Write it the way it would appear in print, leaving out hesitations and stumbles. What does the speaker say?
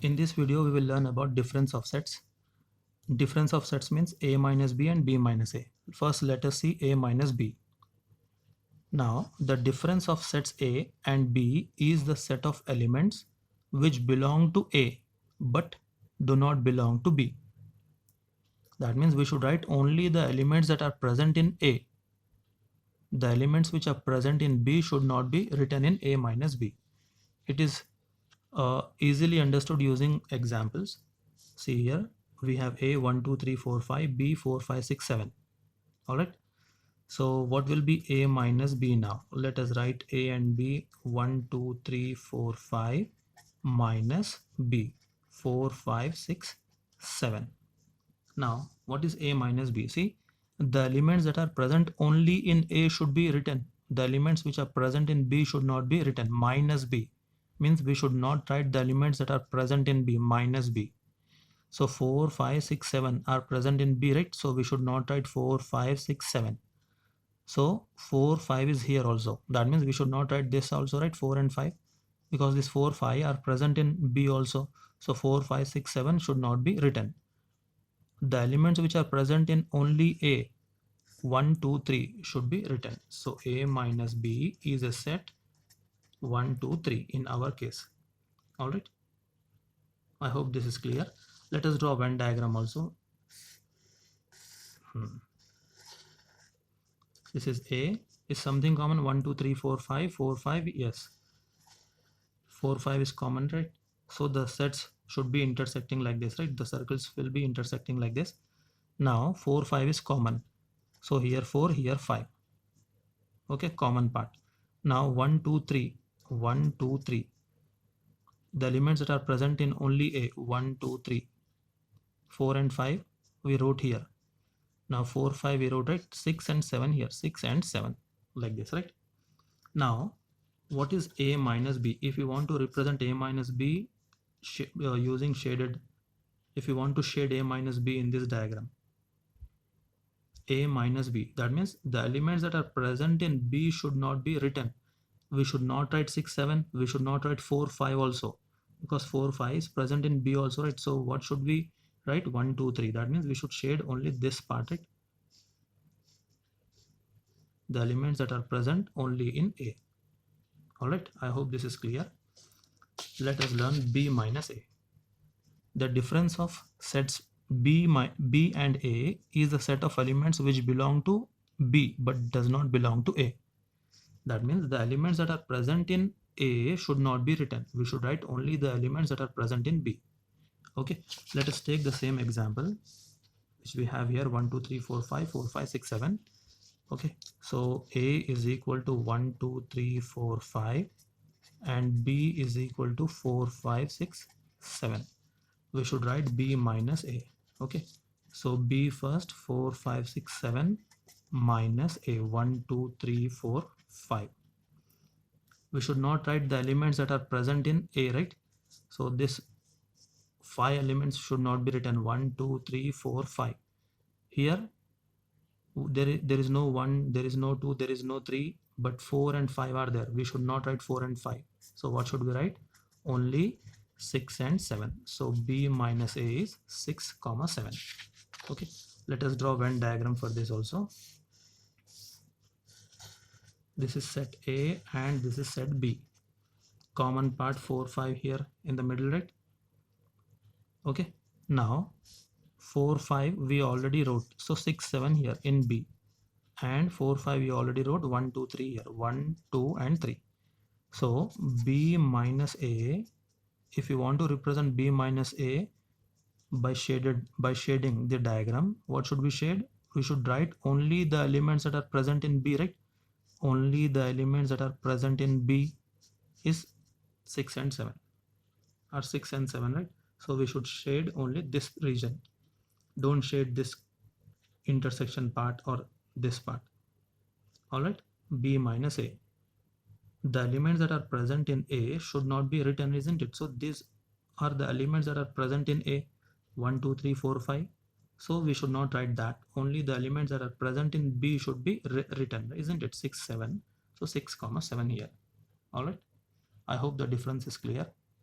In this video, we will learn about difference of sets. Difference of sets means A minus B and B minus A. First, let us see A minus B. Now, the difference of sets A and B is the set of elements which belong to A but do not belong to B. That means we should write only the elements that are present in A. The elements which are present in B should not be written in A minus B. It is easily understood using examples. See here, we have A 1 2 3 4 5, B 4 5 6 7. All right. So what will be A minus B now? Let us write A and B 1 2 3 4 5 minus B 4 5 6 7. Now what is A minus B? See, the elements that are present only in A should be written. The elements which are present in B should not be written. Minus B means we should not write the elements that are present in B. Minus B. So 4 5 6 7 are present in B, right? So we should not write 4 5 6 7. So 4 5 is here also. That means we should not write this also, right? 4 and 5, because this 4 5 are present in B also. So 4 5 6 7 should not be written. The elements which are present in only A 1 2 3 should be written. So A minus B is a set 1 2 3 in our case. All right, I hope this is clear. Let us draw a Venn diagram also. This is A. Is something common? 1 2 3 4 5 4 5. Yes, 4 5 is common, right? So the sets should be intersecting like this, right? The circles will be intersecting like this. Now 4 5 is common, so here 4, here 5. Okay, common part. Now 1 2 3 1 2 3, the elements that are present in only A 1 2 3 4 and 5 we wrote here. Now 4 5 we wrote, right? 6 and 7 here, 6 and 7, like this, right? Now what is A minus B? If you want to represent A minus B using shaded, if you want to shade A minus B in this diagram, A minus B, that means the elements that are present in B should not be written. We should not write 6 7, we should not write 4 5 also, because 4 5 is present in B also, right? So what should we write? 1 2 3. That means we should shade only this part, right? The elements that are present only in A. All right, I hope this is clear. Let us learn B minus A. The difference of sets B and A is the set of elements which belong to B but does not belong to A. That means the elements that are present in A should not be written. We should write only the elements that are present in B. Okay, let us take the same example which we have here. 1 2 3 4 5 4 5 6 7. Okay, so A is equal to 1 2 3 4 5 and B is equal to 4 5 6 7. We should write B minus A. Okay, so B first, 4 5 6 7 minus A 1 2 3 4 5. We should not write the elements that are present in A, right? So this 5 elements should not be written. 1 2 3 4 5. Here there is no 1, there is no 2, there is no 3, but 4 and 5 are there. We should not write 4 and 5. So what should we write? Only 6 and 7. So B minus A is 6 comma 7. Okay, let us draw Venn diagram for this also. This is set A and this is set B. Common part 4 5 here in the middle, right? Okay, now 4 5 we already wrote, so 6 7 here in B, and 4 5 we already wrote. 1 2 3 here, 1 2 and 3. So B minus A, if you want to represent B minus A by shading the diagram, what should we shade? We should write only the elements that are present in B, right? Only the elements that are present in B is 6 and 7, or 6 and 7, right? So we should shade only this region. Don't shade this intersection part or this part. All right, B minus A. The elements that are present in A should not be written, isn't it? So these are the elements that are present in A, 1 2 3 4 5. So we should not write that. Only the elements that are present in B should be written, isn't it? 6 7. So 6 comma 7 here. All right, I hope the difference is clear.